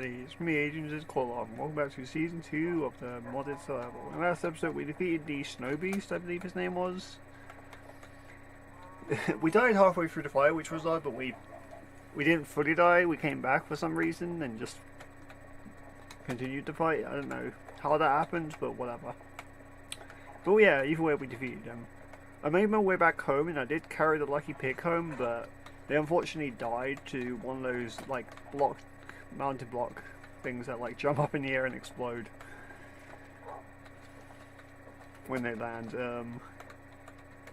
everybody, it's me, Agents Call and welcome back to Season 2 of the Modded Survival. In the last episode we defeated the Snow Beast, I believe his name was. We died halfway through the fight, which was odd, but we didn't fully die, we came back for some reason and just continued the fight. I don't know how that happened, but whatever. But yeah, either way we defeated them. I made my way back home and I did carry the lucky pig home, but they unfortunately died to one of those like mounted block things that like jump up in the air and explode when they land.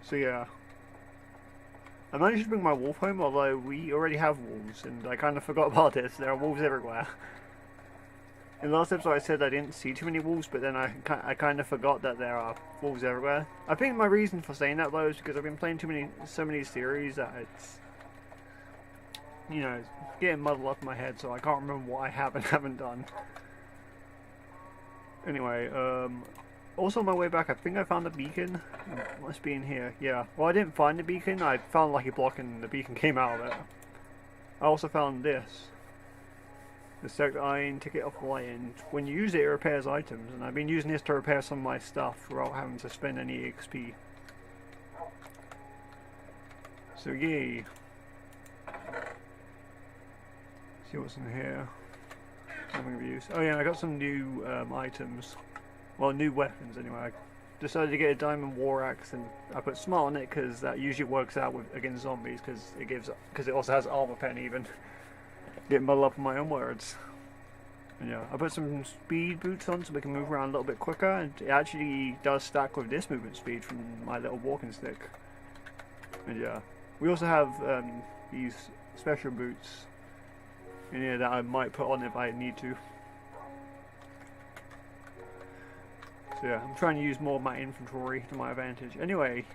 So yeah, I managed to bring my wolf home, although we already have wolves and I kind of forgot about this. There are wolves everywhere. In the last episode I said I didn't see too many wolves, but then I kind of forgot that there are wolves everywhere. I think my reason for saying that though is because I've been playing so many series that it's, you know, getting muddled up in my head, so I can't remember what I have and haven't done. Anyway, also on my way back I think I found a beacon. It must be in here, yeah. Well, I didn't find the beacon, I found a lucky block and the beacon came out of it. I also found this. The Sector Iron Ticket of Light, and when you use it, it repairs items, and I've been using this to repair some of my stuff without having to spend any XP. So yay. See what's in here. Something of use. Oh yeah, I got some new items. Well, new weapons anyway. I decided to get a diamond war axe, and I put smart on it because that usually works out against zombies because it also has armor pen even. Get muddled up in my own words. And yeah, I put some speed boots on so we can move around a little bit quicker, and it actually does stack with this movement speed from my little walking stick. And yeah, we also have these special boots in here that I might put on if I need to. So yeah, I'm trying to use more of my inventory to my advantage. Anyway,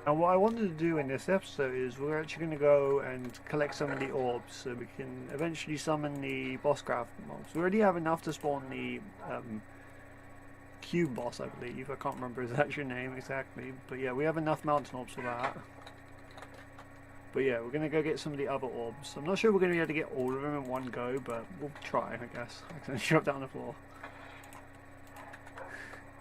and what I wanted to do in this episode is we're actually going to go and collect some of the orbs so we can eventually summon the boss craft mobs. We already have enough to spawn the cube boss, I believe. I can't remember his actual name exactly, but yeah, we have enough mountain orbs for that. But yeah, we're going to go get some of the other orbs. I'm not sure we're going to be able to get all of them in one go, but we'll try, I guess. I'm going to shove down the floor.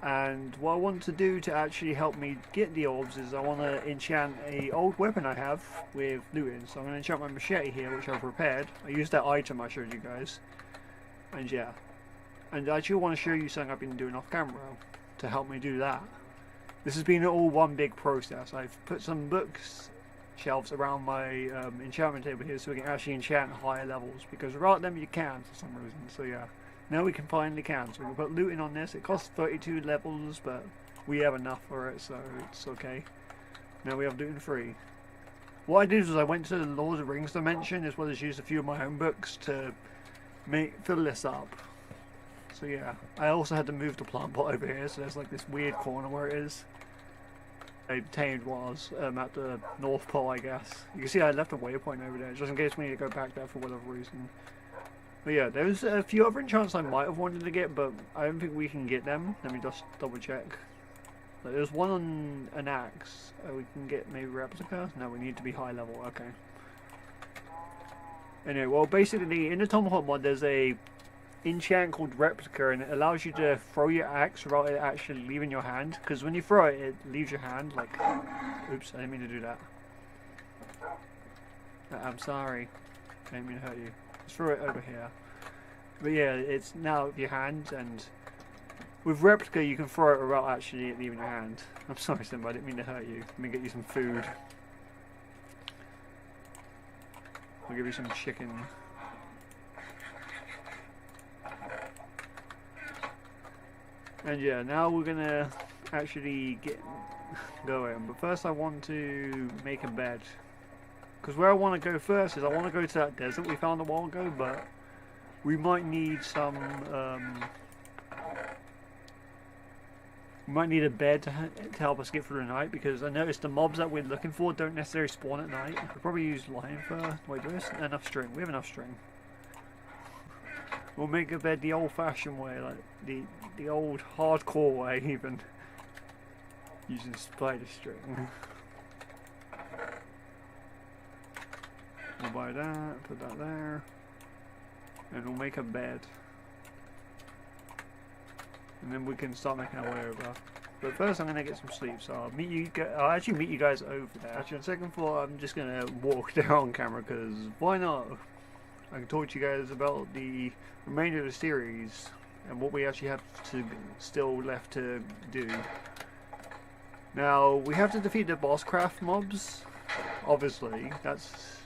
And what I want to do to actually help me get the orbs is I want to enchant a old weapon I have with looting. So I'm going to enchant my machete here, which I've repaired. I used that item I showed you guys. And yeah. And I actually want to show you something I've been doing off camera to help me do that. This has been all one big process. I've put some books shelves around my enchantment table here so we can actually enchant higher levels, because without them you can't for some reason. So yeah, now we can finally can. So we can put looting on this. It costs 32 levels, but we have enough for it, so it's okay. Now we have looting free. What I did was I went to the Lord of the Rings dimension as well as used a few of my own books to fill this up. So yeah, I also had to move the plant pot over here, so there's like this weird corner where it is. I obtained was at the North Pole, I guess. You can see I left a waypoint over there, just in case we need to go back there for whatever reason. But yeah, there's a few other enchants I might have wanted to get, but I don't think we can get them. Let me just double check. Like, there's one on an axe. We can get maybe replica? No, we need to be high level, okay. Anyway, well basically in the Tomahawk mod there's a enchant called replica, and it allows you to throw your axe without it actually leaving your hand, because when you throw it, it leaves your hand like, oops, I didn't mean to do that. I'm sorry, I didn't mean to hurt you. Let's throw it over here. But yeah, it's now with your hand, and with replica you can throw it without actually leaving your hand. I'm sorry Simba, I didn't mean to hurt you. Let me get you some food. I'll give you some chicken. And yeah, now we're gonna actually get going, but first I want to make a bed, because where I want to go first is I want to go to that desert we found a while ago, but we might need some we might need a bed to help us get through the night, because I noticed the mobs that we're looking for don't necessarily spawn at night. We'll probably use lion fur. Wait, do we have enough string? We have enough string. We'll make a bed the old-fashioned way, like the old hardcore way, even using spider string. We'll buy that, put that there, and we'll make a bed. and then we can start making our way over. But first I'm going to get some sleep, so I'll actually meet you guys over there. Actually on second floor I'm just going to walk there on camera, because why not? I can talk to you guys about the remainder of the series and what we actually have to still left to do. Now we have to defeat the boss craft mobs, obviously, that's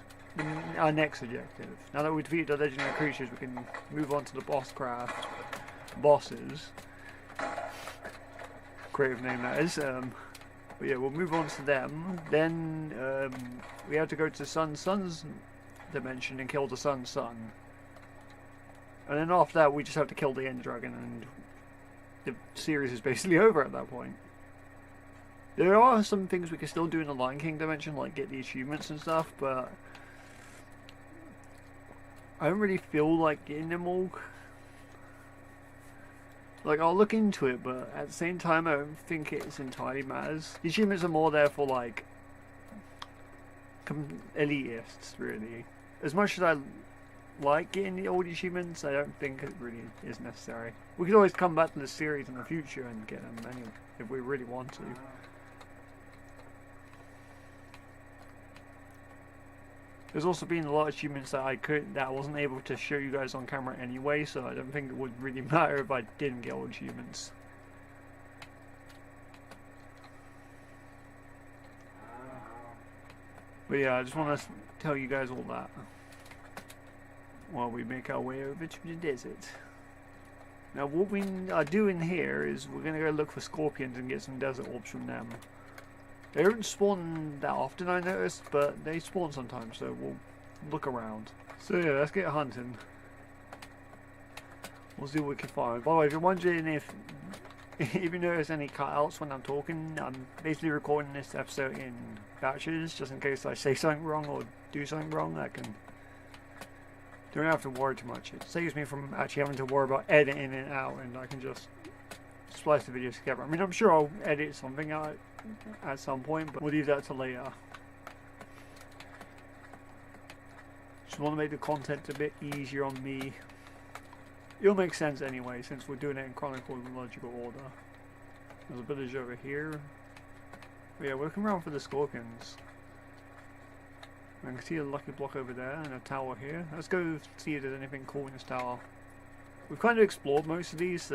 our next objective. Now that we've defeated the legendary creatures, we can move on to the boss craft bosses. Creative name that is. But yeah, we'll move on to them. Then we have to go to the sun's dimension and kill the sun's. And then after that we just have to kill the end dragon, and the series is basically over at that point. There are some things we can still do in the Lion King dimension, like get the achievements and stuff, but I don't really feel like getting them all. Like, I'll look into it, but at the same time I don't think it's entirely matters. The achievements are more there for like elitists, really. As much as I like getting the old achievements, I don't think it really is necessary. We could always come back to the series in the future and get them anyway, if we really want to. There's also been a lot of achievements that I wasn't able to show you guys on camera anyway, so I don't think it would really matter if I didn't get all achievements. But yeah, I just want to tell you guys all that while we make our way over to the desert. Now what we are doing here is we're going to go look for scorpions and get some desert orbs from them. They don't spawn that often, I noticed, but they spawn sometimes, so we'll look around. So yeah, let's get hunting. We'll see what we can find. By the way, if you're wondering if you notice any cutouts when I'm talking, I'm basically recording this episode in batches, just in case I say something wrong or do something wrong. I don't have to worry too much. It saves me from actually having to worry about editing it out, and I can just splice the videos together. I mean, I'm sure I'll edit something out at some point, but we'll leave that to later. Just want to make the content a bit easier on me. It'll make sense anyway, since we're doing it in chronological order. There's a village over here. But yeah, we're looking around for the scorpions. I can see a lucky block over there and a tower here. Let's go see if there's anything cool in this tower. We've kind of explored most of these,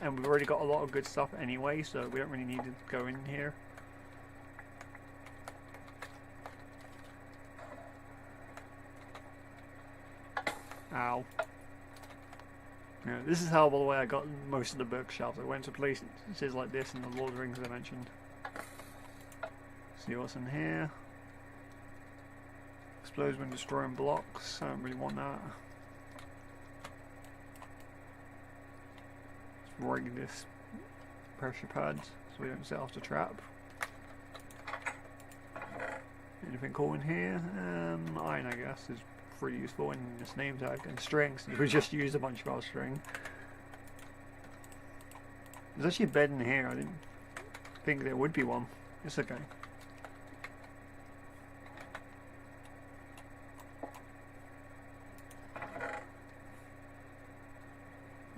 and we've already got a lot of good stuff anyway, so we don't really need to go in here. Ow. Yeah, this is how, by the way, I got most of the bookshelves. I went to places like this in the Lord of the Rings I mentioned. See what's in here. Explodes when destroying blocks. I don't really want that. Let's rig this pressure pad so we don't set off the trap. Anything cool in here? Iron, I guess, is pretty useful in this name tag, and strings. We just used a bunch of our string. There's actually a bed in here. I didn't think there would be one. It's okay.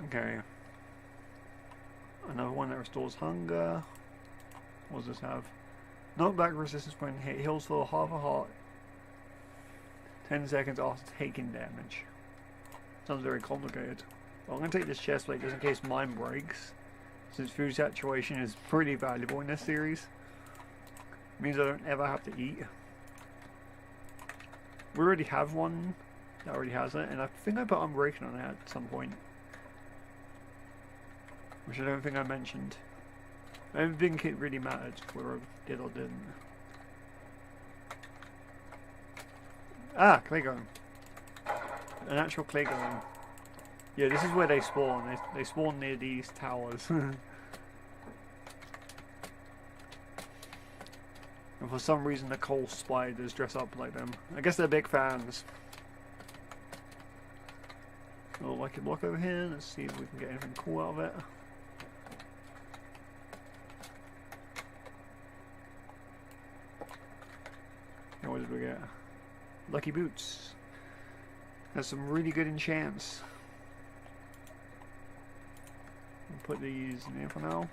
Okay. Another one that restores hunger. What does this have? Knockback resistance when hit. Heals for half a heart. 10 seconds after taking damage. Sounds very complicated. Well, I'm going to take this chest plate just in case mine breaks, since food saturation is pretty valuable in this series. It means I don't ever have to eat. We already have one that already has it, and I think I put Unbreaking on it at some point, which I don't think I mentioned. I don't think it really mattered whether I did or didn't. Ah, clay golem. An actual clay golem. Yeah, this is where they spawn. They spawn near these towers. And for some reason the coal spiders dress up like them. I guess they're big fans. A little lucky block over here. Let's see if we can get anything cool out of it. And what did we get? Lucky boots. That's some really good enchants. put these in here for now.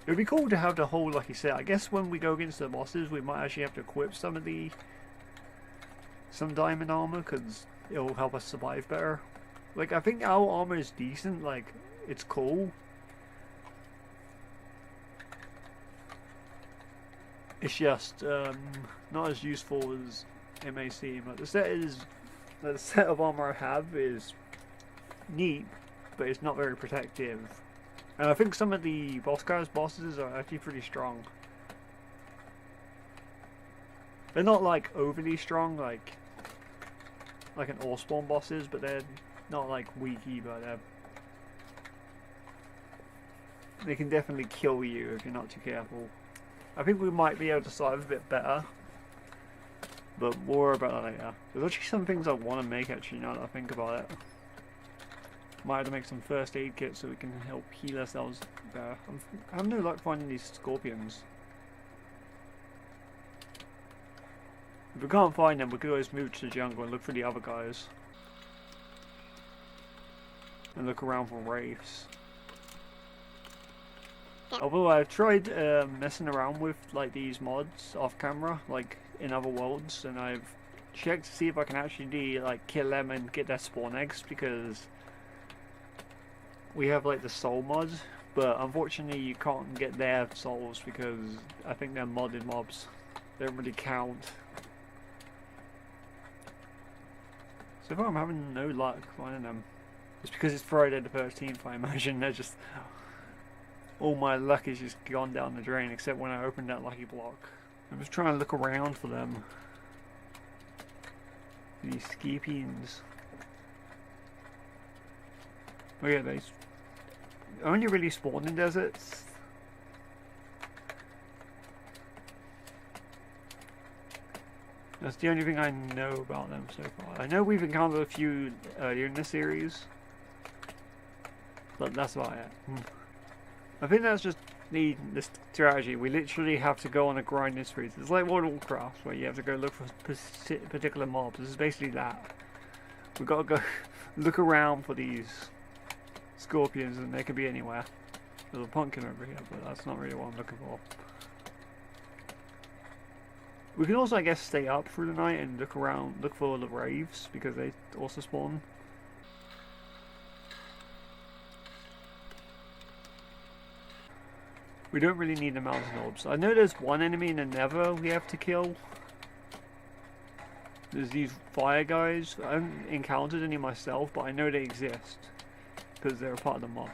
It would be cool to have the whole, like you said, I guess when we go against the bosses we might actually have to equip some diamond armor, because it will help us survive better. Like, I think our armor is decent, like, it's cool. It's just not as useful as it may seem. Like, the set of armor I have is neat, but it's not very protective. And I think some of the bosses are actually pretty strong. They're not like overly strong, like an all spawn bosses, but they're not like weak either. They can definitely kill you if you're not too careful. I think we might be able to survive a bit better, but more about that later. There's actually some things I want to make actually now that I think about it. Might have to make some first aid kits so we can help heal ourselves better. I have no luck finding these scorpions. If we can't find them, we could always move to the jungle and look for the other guys. And look around for wraiths. Although I've tried messing around with like these mods off camera, like in other worlds, and I've checked to see if I can actually like kill them and get their spawn eggs, because we have like the soul mod, but unfortunately you can't get their souls because I think they're modded mobs. They don't really count. So far I'm having no luck finding them. It's because it's Friday the 13th, I imagine. They're just... all my luck is just gone down the drain, except when I opened that lucky block. I'm just trying to look around for them. These skeepians. Oh yeah, they only really spawn in deserts. That's the only thing I know about them so far. I know we've encountered a few earlier in the series, but that's about it. I think that's just the strategy. We literally have to go on a grinding spree. It's like World of Warcraft, where you have to go look for particular mobs. This is basically that. We've got to go look around for these scorpions, and they can be anywhere. There's a pumpkin over here, but that's not really what I'm looking for. We can also, I guess, stay up through the night and look around, look for the wraiths, because they also spawn. We don't really need the mountain orbs. I know there's one enemy in the Nether we have to kill. There's these fire guys. I haven't encountered any myself, but I know they exist because they're a part of the mod.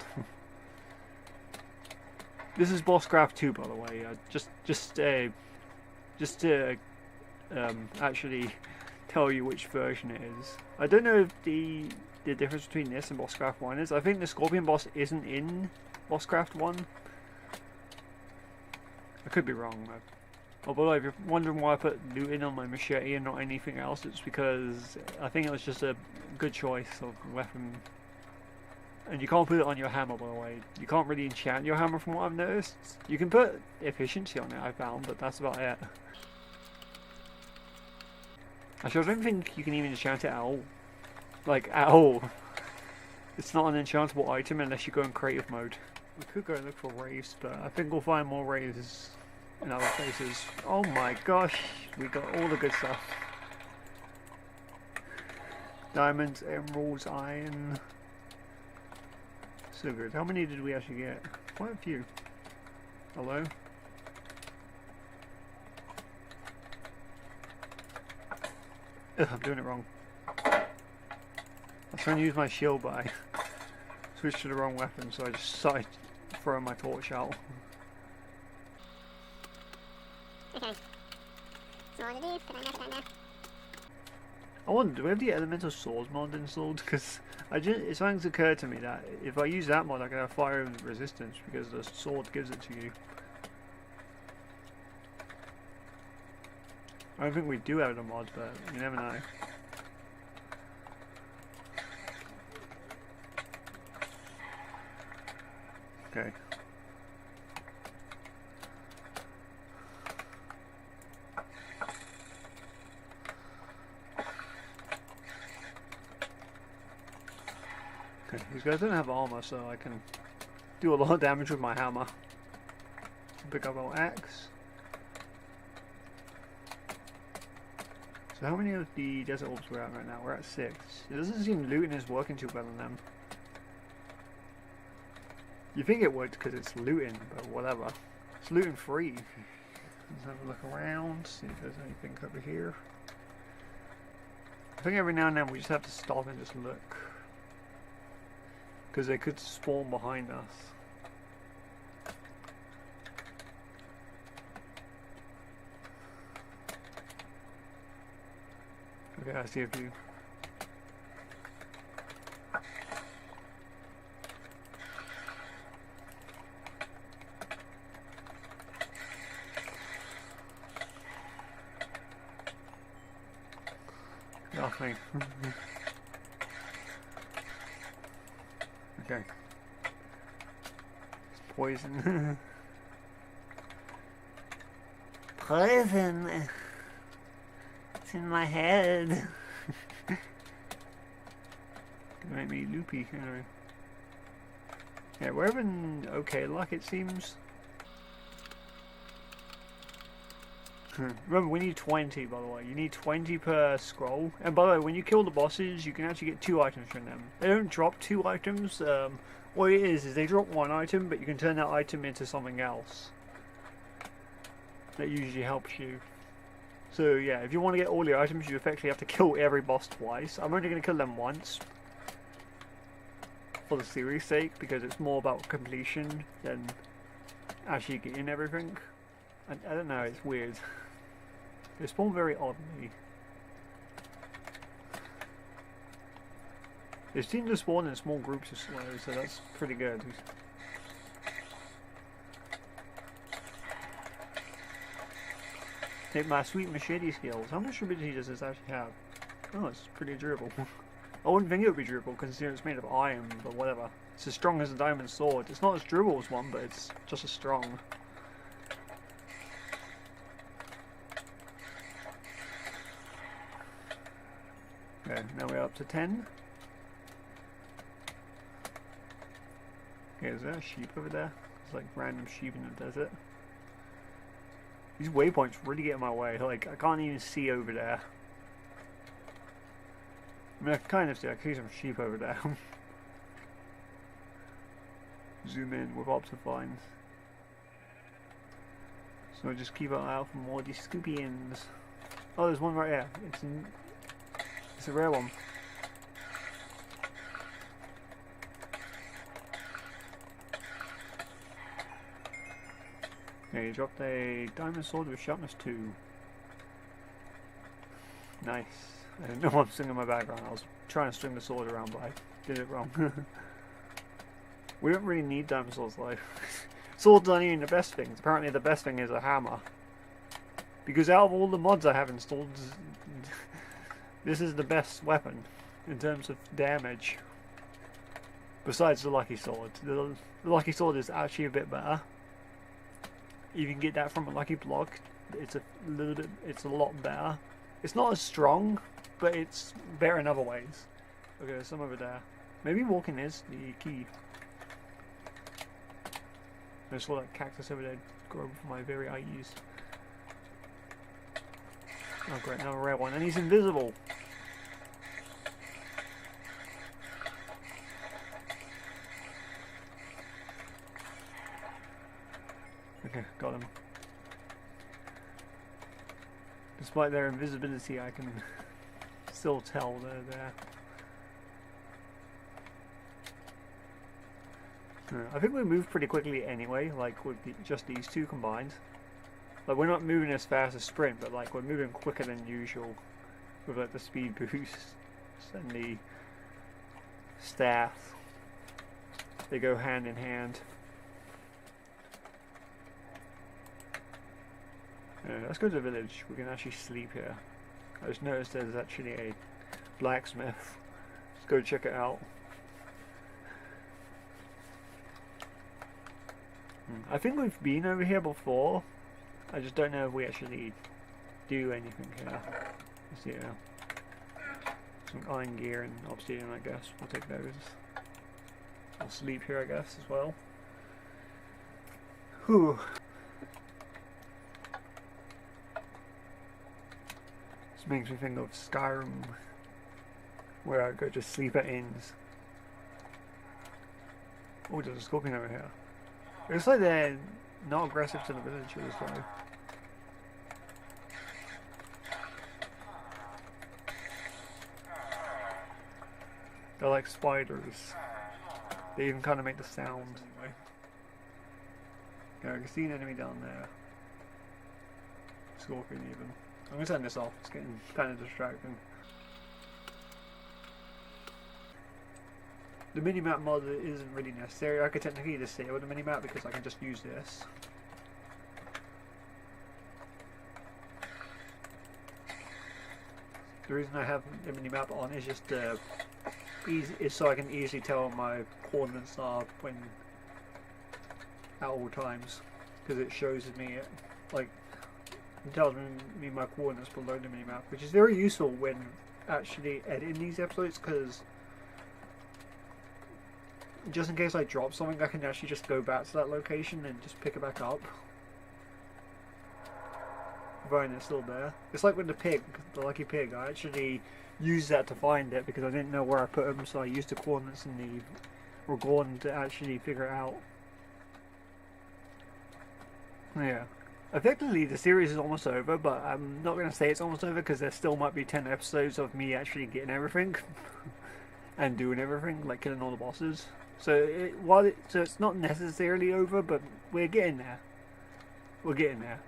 This is Bosscraft 2, by the way. Just to actually tell you which version it is. I don't know if the difference between this and Bosscraft 1 is. I think the Scorpion boss isn't in Bosscraft 1. I could be wrong though. Although if you're wondering why I put looting on my machete and not anything else, it's because I think it was just a good choice of weapon. And you can't put it on your hammer, by the way. You can't really enchant your hammer from what I've noticed. You can put efficiency on it, I found, but that's about it. Actually, I don't think you can even enchant it at all. Like, at all. It's not an enchantable item unless you go in creative mode. We could go look for wraiths, but I think we'll find more wraiths in other places. Oh my gosh, we got all the good stuff. Diamonds, emeralds, iron. So good. How many did we actually get? Quite a few. Hello? Ugh, I'm doing it wrong. I was trying to use my shield, but I switched to the wrong weapon, so I just started throwing my torch out. Okay. So what to do? Put on there. I wonder, do we have the elemental swords mod installed? Because something's occurred to me that if I use that mod I can have fire resistance because the sword gives it to you. I don't think we do have the mod, but you never know. Okay. Okay, these guys don't have armor, so I can do a lot of damage with my hammer. Pick up our axe. So how many of the desert orbs we're at right now? We're at 6. It doesn't seem looting is working too well on them. You think it would because it's looting, but whatever. It's looting free. Let's have a look around, see if there's anything over here. I think every now and then we just have to stop and just look. Because they could spawn behind us. Okay, I see a few. Nothing. Okay. It's poison. Poison. It's in my head. Gonna make me loopy. Anyway. Yeah, we're having okay luck, it seems. Remember, we need 20, by the way. You need 20 per scroll. And by the way, when you kill the bosses, you can actually get 2 items from them. They don't drop 2 items. What it is they drop 1 item, but you can turn that item into something else. That usually helps you. So yeah, if you want to get all your items, you effectively have to kill every boss twice. I'm only going to kill them once. For the series' sake, because it's more about completion than actually getting everything. I don't know, it's weird. They spawn very oddly. They seem to spawn in small groups of slaves, so that's pretty good. Take my sweet machete skills. How much durability does this actually have? Oh, it's pretty durable. I wouldn't think it would be durable considering it's made of iron, but whatever. It's as strong as a diamond sword. It's not as durable as one, but it's just as strong. Okay, now we're up to 10. Okay, is there a sheep over there? There's like random sheep in the desert. These waypoints really get in my way. Like, I can't even see over there. I mean, I can kind of see. I can see some sheep over there. Zoom in with optifines. So just keep an eye out for more of these Scoopians. Oh, there's one right here. It's a rare one. Okay, you dropped a diamond sword with sharpness 2. Nice. I didn't know what I'm singing in my background. I was trying to string the sword around, but I did it wrong. We don't really need diamond swords though. Swords aren't even the best things. Apparently the best thing is a hammer. Because out of all the mods I have installed, this is the best weapon in terms of damage. Besides the lucky sword. The lucky sword is actually a bit better. You can get that from a lucky block. It's a lot better. It's not as strong, but it's better in other ways. Okay, there's some over there. Maybe walking is the key. I saw that cactus over there grow before my very eyes. Oh great, another rare one, and he's invisible. Okay, got him. Despite their invisibility, I can still tell they're there. I think we move pretty quickly anyway, like with just these two combined. Like we're not moving as fast as sprint, but like we're moving quicker than usual with like the speed boost and the staff. They go hand in hand. Let's go to the village. We can actually sleep here. I just noticed there's actually a blacksmith. Let's go check it out. I think we've been over here before. I just don't know if we actually do anything here. Let's see here. Some iron gear and obsidian, I guess. We'll take those. I'll sleep here, I guess, as well. Whew. This makes me think of Skyrim, where I go to sleep at inns. Oh, there's a scorpion over here. It looks like they're not aggressive to the villagers though. They're like spiders. They even kind of make the sound. Anyway. Yeah, I can see an enemy down there. Scorpion even. I'm gonna turn this off, it's getting kind of distracting. The minimap mod isn't really necessary. I could technically disable the minimap because I can just use this. The reason I have the minimap on is just is so I can easily tell what my coordinates are when at all times, because it shows me like it tells me my coordinates below the minimap, which is very useful when actually editing these episodes, because just in case I drop something I can actually just go back to that location and just pick it back up. Providing it's still there. It's like with the pig, the lucky pig, I actually used that to find it because I didn't know where I put them, so I used the coordinates in the recording to actually figure it out. Yeah. Effectively the series is almost over, but I'm not going to say it's almost over because there still might be 10 episodes of me actually getting everything and doing everything, like killing all the bosses. So so it's not necessarily over, but we're getting there. We're getting there.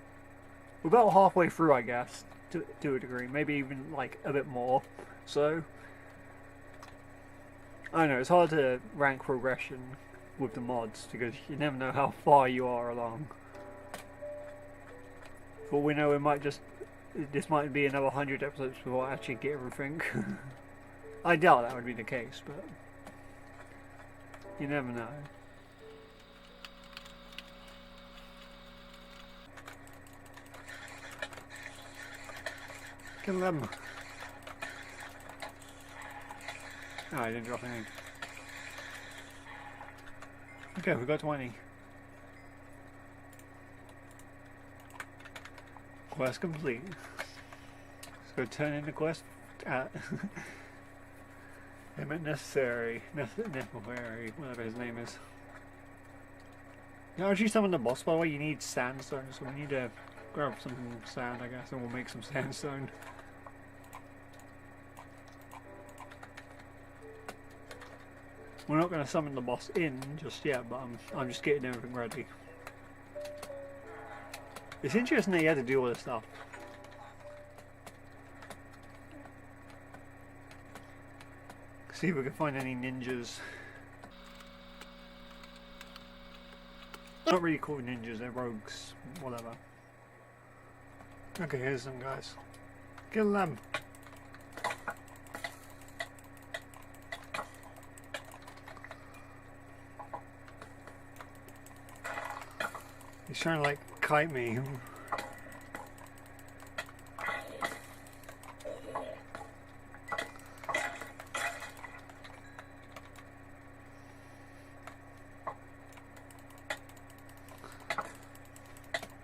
We're about halfway through, I guess, to a degree, maybe even like a bit more. So I don't know, it's hard to rank progression with the mods because you never know how far you are along. For all we know, this might be another 100 episodes before I actually get everything. I doubt that would be the case, but you never know. Kill them. Oh, I didn't drop anything. Okay, we got 20. Quest complete. Let's go turn in the quest at necessary, whatever his name is. Now, actually, summon the boss, by the way, you need sandstone, so we need to grab some sand, I guess, and we'll make some sandstone. We're not going to summon the boss in just yet, but I'm just getting everything ready. It's interesting that you had to do all this stuff. See if we can find any ninjas. Not really called ninjas, they're rogues, whatever. Okay, here's some guys. Kill them! He's trying to like kite me.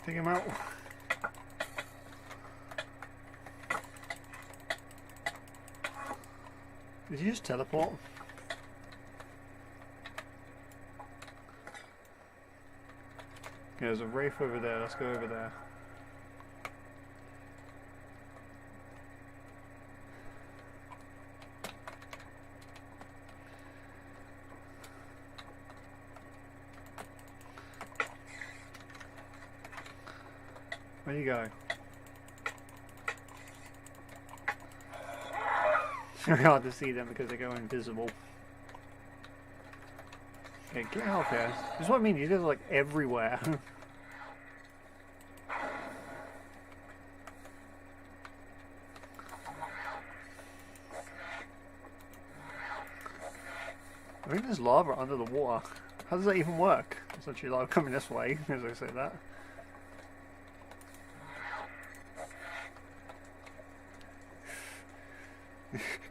Take him out. Did you just teleport? Yeah, there's a wraith over there, let's go over there. Where you go? It's very hard to see them because they go invisible. Okay, get out there. This is what I mean, these guys are like everywhere. I think there's lava under the water. How does that even work? It's actually lava coming this way, as I say that.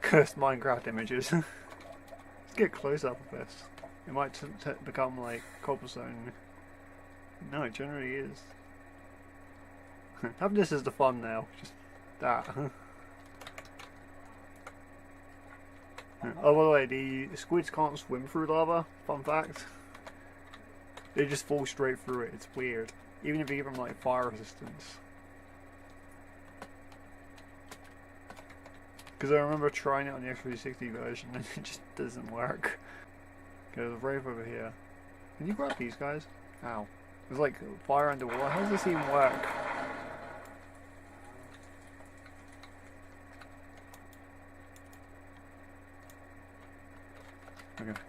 Cursed Minecraft images. Let's get close up of this. It might become like cobblestone. No, it generally is. This is the fun now. Just that. Oh, by the way, the squids can't swim through lava. Fun fact. They just fall straight through it. It's weird. Even if you give them like fire resistance. Because I remember trying it on the X360 version and it just doesn't work. Okay, there's a Wraith over here. Can you grab these guys? Ow. There's like fire underwater. How does this even work? Okay.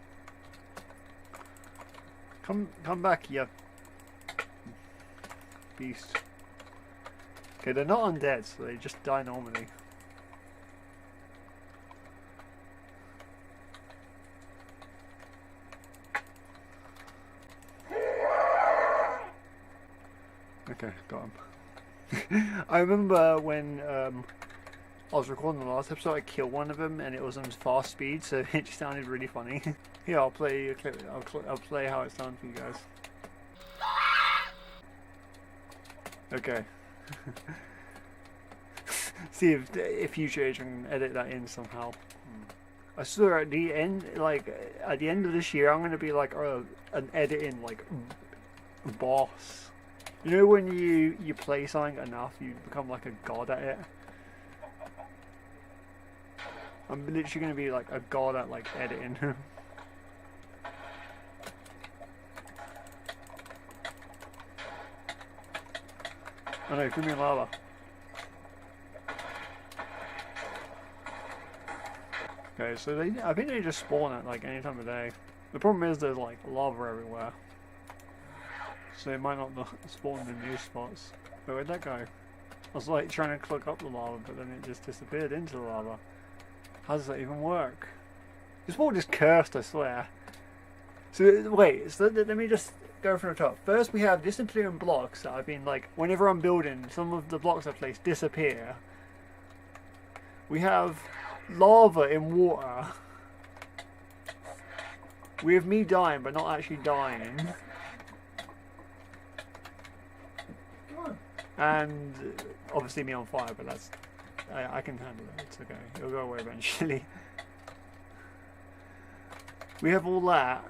Come back, you beast. Okay, they're not undead, so they just die normally. Okay, got him. I remember when I was recording the last episode, I killed one of them and it was on fast speed, so it just sounded really funny. Here, I'll play a clip. I'll play how it sounds for you guys. Okay. See if future age can edit that in somehow. I swear at the end, at the end of this year, I'm gonna be like an editing boss. You know when you play something enough, you become like a god at it. I'm literally gonna be like a god at like editing. Oh no, threw me in lava. Okay, so I think they just spawn at like any time of day. The problem is there's like lava everywhere. So they might not spawn in new spots. But where'd that go? I was like trying to click up the lava, but then it just disappeared into the lava. How does that even work? This wall is cursed, I swear. So wait, so let me just go from the top. First we have disappearing blocks that I've been like, whenever I'm building, some of the blocks I place disappear. We have lava in water. We have me dying, but not actually dying. And obviously me on fire, but that's I can handle it. It's okay. It'll go away eventually. We have all that.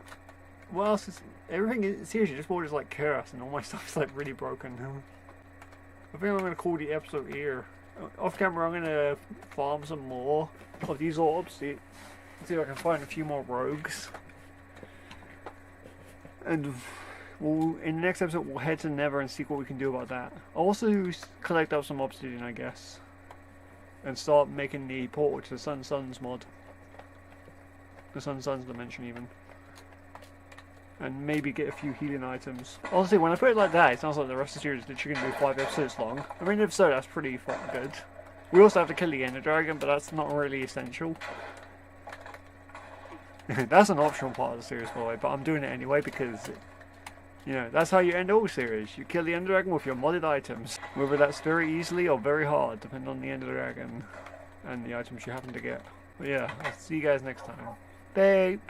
What else is everything? Seriously, this board is like cursed, and all my stuff is like really broken. I think I'm gonna call the episode here. Off camera, I'm gonna farm some more of these orbs. See if I can find a few more rogues. And in the next episode, we'll head to Nether and see what we can do about that. I'll also collect up some obsidian, I guess, and start making the portal to the Suns mod. The Suns dimension, even. And maybe get a few healing items. Honestly, when I put it like that, it sounds like the rest of the series is literally going to be 5 episodes long. I mean, if so, that's pretty fucking good. We also have to kill the Ender Dragon, but that's not really essential. That's an optional part of the series, by the way, but I'm doing it anyway because, you know, that's how you end all series. You kill the Ender Dragon with your modded items. Whether that's very easily or very hard, depending on the Ender Dragon and the items you happen to get. But yeah, I'll see you guys next time. Babe!